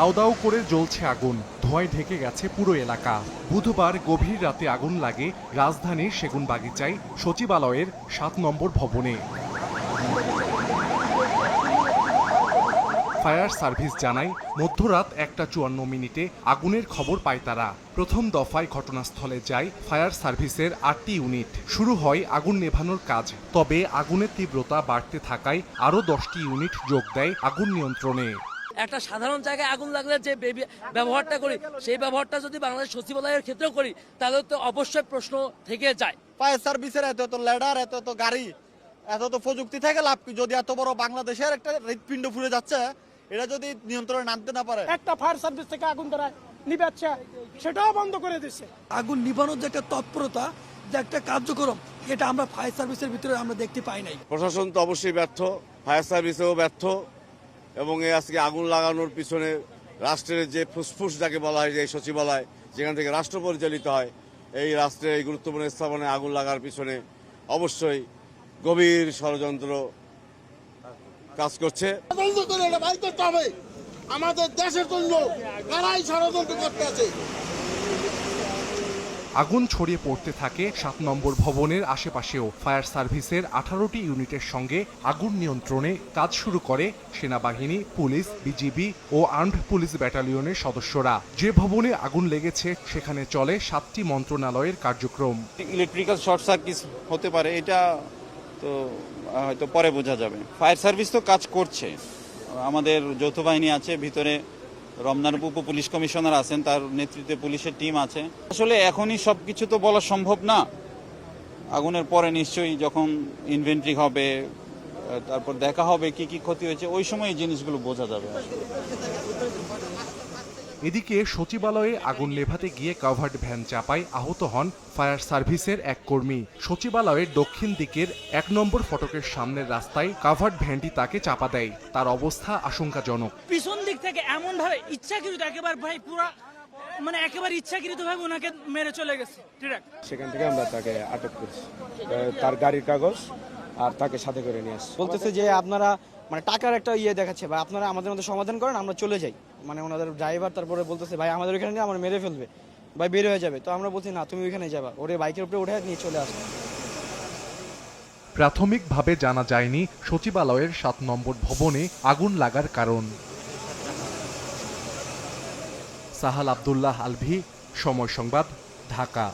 দাও দাও করে জ্বলছে আগুন, ধোঁয়ায় ঢেকে গেছে পুরো এলাকা। বুধবার গভীর রাতে আগুন লাগে রাজধানীর সেগুনবাগিচায় সচিবালয়ের ৭ নম্বর ভবনে। ফায়ার সার্ভিস জানায় মধ্যরাত ১:৫৪ আগুনের খবর পায় তারা। প্রথম দফায় ঘটনাস্থলে যায় ফায়ার সার্ভিসের ৮টি ইউনিট। শুরু হয় আগুন নেভানোর কাজ, তবে আগুনের তীব্রতা বাড়তে থাকায় আরও ১০টি ইউনিট যোগ দেয় আগুন নিয়ন্ত্রণে। একটা সাধারণ জায়গায় আগুন লাগলে যে ব্যবহারটা করি, সেই ব্যবহারটা যদি বাংলাদেশ সচিবালয়ের ক্ষেত্রেও করি, তাহলে তো অবশ্যই প্রশ্ন থেকে যায়। ফায়ার সার্ভিসের এত ল্যাডার, এত গাড়ি, এত প্রযুক্তি থেকে লাভ কি? যদি এত বড় বাংলাদেশের একটা হৃৎপিণ্ড ফুরে যাচ্ছে, এটা যদি নিয়ন্ত্রণে নামতে না পারে। একটা ফায়ার সার্ভিস থেকে আগুন ধরা নিবাচ্ছে, সেটাও বন্ধ করে দিচ্ছে। আগুন নিভানোর যে একটা তৎপরতা, যে একটা কার্যক্রম, এটা আমরা ফায়ার সার্ভিসের ভিতরে আমরা দেখতে পাই নাই। প্রশাসন তো অবশ্যই ব্যর্থ, ফায়ার সার্ভিসেও ব্যর্থ, এবং এই আজকে আগুন লাগানোর পিছনে রাষ্ট্রের যে ফুসফুস যাকে বলা হয়, যে সচিবালয় যেখান থেকে রাষ্ট্র পরিচালিত হয়, এই রাষ্ট্রের এই গুরুত্বপূর্ণ স্থাপনায় আগুন লাগার পিছনে অবশ্যই গভীর ষড়যন্ত্র কাজ করছে। আমাদের দেশের জন্য কারাই ষড়যন্ত্র করতে আছে। আগুন ছড়িয়ে পড়তে থাকে ৭ নম্বর ভবনের আশেপাশেও। ফায়ার সার্ভিসের ১৮টি ইউনিটের সঙ্গে আগুন নিয়ন্ত্রণে কাজ শুরু করে সেনাবাহিনী, পুলিশ, বিজিবি ও আর্মড পুলিশ ব্যাটালিয়নের সদস্যরা। যে ভবনে আগুন লেগেছে সেখানে চলে ৭টি মন্ত্রণালয়ের কার্যক্রম। ইলেকট্রিক্যাল শর্ট সার্কিট হতে পারে, এটা তো হয়তো পরে বোঝা যাবে। ফায়ার সার্ভিস তো কাজ করছে, আমাদের যৌথ বাহিনী আছে ভিতরে, রমনার উপ পুলিশ কমিশনার আছেন, তার নেতৃত্বে পুলিশের টিম আছে। আসলে এখনই সবকিছু তো বলা সম্ভব না, আগুনের পরে নিশ্চয়ই যখন ইনভেন্টরি হবে, তারপর দেখা হবে কি কি ক্ষতি হয়েছে, ওই সময় এই জিনিসগুলো বোঝা যাবে। এদিকে সচিবালয়ে আগুন নেভাতে গিয়ে কাভার্ড ভ্যান চাপায় আহত হন ফায়ার সার্ভিসের এক কর্মী। সচিবালয়ের দক্ষিণ দিকের ১ নম্বর ফটকের সামনের রাস্তায় কাভার্ড ভ্যানটি তাকে চাপা দেয়। তার অবস্থা আশঙ্কাজনক। পিছন দিক থেকে এমন ভাবে ইচ্ছাকৃত, একেবারে ভাই পুরা একেবারে ইচ্ছাকৃত ভাবে ওনাকে মেরে চলে গেছে। সেখান থেকে আমরা তাকে আটক করছি, তার গাড়ির কাগজ আর তাকে সাথে করে নিয়ে আসছি। বলতেছে যে আপনারা টাকার একটা দেখাচ্ছে, ভাই আপনারা আমাদের মধ্যে সমাধান করেন, আমরা চলে যাই। ওনাদের ড্রাইভার তারপরে বলতেছে ভাই আমাদের ওইখানে নিয়ে আমার মেরে ফেলবে, ভাই বের হয়ে যাবে। তো আমরা বলছি না, তুমি ওইখানে যাবা। ওরে বাইকের উপরে উঠে নিয়ে চলে আসবে। প্রাথমিকভাবে জানা যায়নি সচিবালয়ের ৭ নম্বর ভবনে আগুন লাগার কারণ। সাহাল আব্দুল্লাহ আলভি, সময় সংবাদ, ঢাকা।